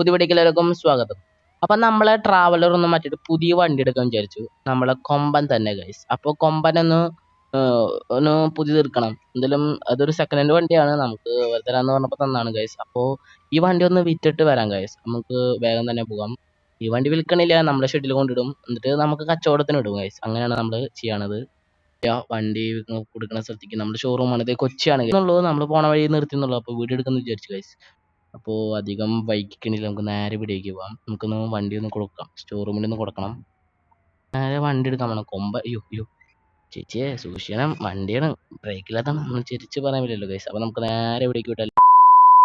പുതിയ വീഡിയോയിലേക്കും സ്വാഗതം. അപ്പൊ നമ്മളെ ട്രാവലർ ഒന്ന് മാറ്റിയിട്ട് പുതിയ വണ്ടി എടുക്കാൻ വിചാരിച്ചു. നമ്മളെ കൊമ്പൻ തന്നെ ഗൈസ്. അപ്പോൾ കൊമ്പൻ ഒന്ന് പുതിയത് എടുക്കണം. എന്തായാലും അതൊരു സെക്കൻഡ് ഹാൻഡ് വണ്ടിയാണ്. നമുക്ക് തരാന്ന് പറഞ്ഞപ്പോൾ തന്നാണ് ഗൈസ്. അപ്പോൾ ഈ വണ്ടി ഒന്ന് വിറ്റിട്ട് വരാം ഗൈസ്. നമുക്ക് വേഗം തന്നെ പോകാം. ഈ വണ്ടി വിൽക്കണില്ല, നമ്മുടെ ഷെഡിൽ കൊണ്ടിടും. എന്നിട്ട് നമുക്ക് കച്ചവടത്തിന് ഇടും ഗൈസ്. അങ്ങനെയാണ് നമ്മൾ ചെയ്യണത്. വണ്ടി കൊടുക്കുന്ന സ്ഥലത്തേക്ക് നമ്മുടെ ഷോറൂമാണ്, ഇത് കൊച്ചിയാണ് എന്നുള്ളൂ. നമ്മൾ പോണ വഴി നിർത്തിന്നുള്ളൂ. അപ്പോൾ വീഡിയോ എടുക്കുന്നു വിചാരിച്ചു ഗൈസ്. അപ്പോൾ അധികം വൈകിക്കണില്ല, നമുക്ക് നേരെ വീഡിയോക്ക് പോവാം. നമുക്കൊന്ന് വണ്ടി ഒന്ന് കൊടുക്കാം, സ്റ്റോറൂമിൽ ഒന്ന് കൊടുക്കണം. നേരെ വണ്ടി എടുക്കാൻ വേണം. അയ്യോ അയ്യോ ചേച്ചിയെ സൂക്ഷിക്കണം, വണ്ടിയാണ് ബ്രേക്കില്ലാത്താണ്. നമ്മൾ ചിരിച്ച് പറയാൻ പറ്റില്ലല്ലോ ഗൈസ്. അപ്പോൾ നമുക്ക് നേരെ വീഡിയോക്ക് വിട്ടാൽ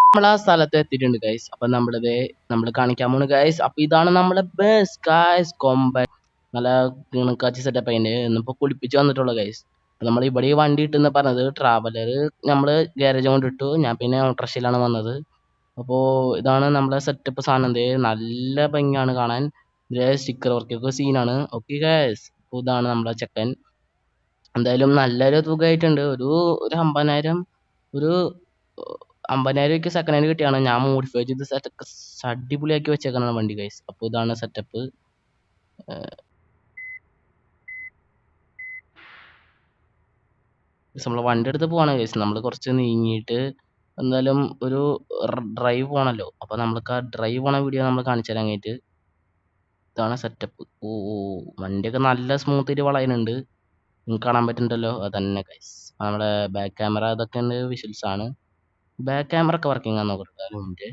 നമ്മൾ ആ സ്ഥലത്ത് എത്തിയിട്ടുണ്ട് ഗൈസ്. അപ്പം നമ്മൾ കാണിക്കാൻ പോണ് ഗൈസ്. അപ്പോൾ ഇതാണ് നമ്മുടെ ബസ് ഗൈസ്, കൊമ്പൻ. നല്ല കിണക്കാച്ചി സെറ്റപ്പ് അതിൻ്റെ ഇന്നിപ്പോൾ കുളിപ്പിച്ച് വന്നിട്ടുള്ള ഗൈസ്. നമ്മൾ ഇവിടെ ഈ വണ്ടി ഇട്ടെന്ന് പറഞ്ഞത് ട്രാവലർ നമ്മൾ ഗ്യാരേജ് കൊണ്ട് ഇട്ടു. ഞാൻ പിന്നെ ഓട്ടോറിക്ഷയിലാണ് വന്നത്. അപ്പോൾ ഇതാണ് നമ്മളെ സെറ്റപ്പ് സാധനം. നല്ല ഭംഗിയാണ് കാണാൻ. ഇതിലെ സ്റ്റിക്കർ വർക്കൊക്കെ സീനാണ്. ഓക്കെ ഗൈസ്, അപ്പോൾ ഇതാണ് നമ്മളെ ചെക്കൻ. എന്തായാലും നല്ലൊരു തുകയായിട്ടുണ്ട്. ഒരു 50,000 ഒരു 50,000 സെക്കൻഡ് ഹാൻഡ് കിട്ടിയാണ്. ഞാൻ മോഡിഫൈ ചെയ്ത് അടിപൊളിയാക്കി വെച്ചേക്കാണ് വണ്ടി ഗൈസ്. അപ്പോൾ ഇതാണ് സെറ്റപ്പ്. നമ്മൾ വണ്ടി എടുത്ത് പോവാണ് ഗൈസ്. നമ്മൾ കുറച്ച് നീങ്ങിയിട്ട് എന്തായാലും ഒരു ഡ്രൈവ് പോകണമല്ലോ. അപ്പോൾ നമ്മൾക്ക് ആ ഡ്രൈവ് പോണ വീഡിയോ നമ്മൾ കാണിച്ചു തരാൻ കഴിഞ്ഞിട്ട് ഇതാണ് സെറ്റപ്പ്. ഓ വണ്ടിയൊക്കെ നല്ല സ്മൂത്തായിട്ട് വളയുന്നുണ്ട്. നിങ്ങൾക്ക് കാണാൻ പറ്റുന്നുണ്ടല്ലോ, അതന്നെ ഗൈസ്. നമ്മുടെ ബാക്ക് ക്യാമറ അതൊക്കെ ഉണ്ട്, വിഷ്വൽസ് ആണ്. ബാക്ക് ക്യാമറ ഒക്കെ വർക്കിംഗ് ആണെന്ന് നോക്കട്ടെ.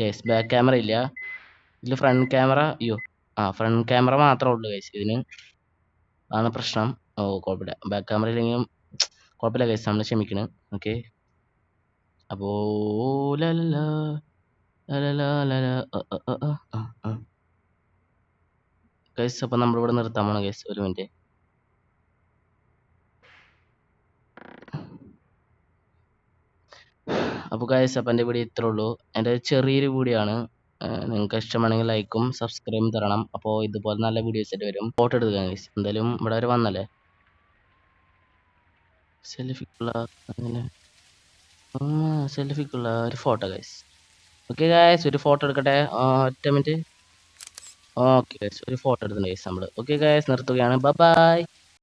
യെസ്, ബാക്ക് ക്യാമറ ഇല്ല ഇതിൽ. ഫ്രണ്ട് ക്യാമറ ഫ്രണ്ട് ക്യാമറ മാത്രമേ ഉള്ളൂ ഗൈസ് ഇതിന്. അതാണ് പ്രശ്നം. കുഴപ്പമില്ല, ബാക്ക് ക്യാമറ ഇല്ലെങ്കിലും കുഴപ്പമില്ല ഗൈസ്, നമ്മൾ ക്ഷമിക്കണം. ഓക്കെ. അപ്പോൾ ഗൈസ്, അപ്പോൾ നമ്മളിവിടെ നിർത്താൻ പോണം ഗൈസ്. ഒരു മിനിറ്റ്. അപ്പോൾ ഗൈസ്, അപ്പോൾ എൻ്റെ വീഡിയോ ഇത്രേ ഉള്ളൂ. എൻ്റെ ചെറിയൊരു വീഡിയോ ആണ്. നിങ്ങൾക്ക് ഇഷ്ടമാണെങ്കിൽ ലൈക്കും സബ്സ്ക്രൈബും തരണം. അപ്പോൾ ഇതുപോലെ നല്ല വീഡിയോസ് ആയിട്ട് വരും. ഫോട്ടോ എടുക്കുക ഗൈസ്. എന്തായാലും ഇവിടെ വരെ വന്നല്ലേ, സെൽഫിക്കുള്ള ഒരു ഫോട്ടോ ഗൈസ്. ഓക്കെ ഗൈസ്, ഒരു ഫോട്ടോ എടുക്കട്ടെ. ഒറ്റ മിനിറ്റ്. ഓക്കെ ഗൈസ്, ഒരു ഫോട്ടോ എടുത്തിട്ടുണ്ട് ഗൈസ് നമ്മൾ. ഓക്കെ ഗൈസ്, നിർത്തുകയാണ്. Bye bye.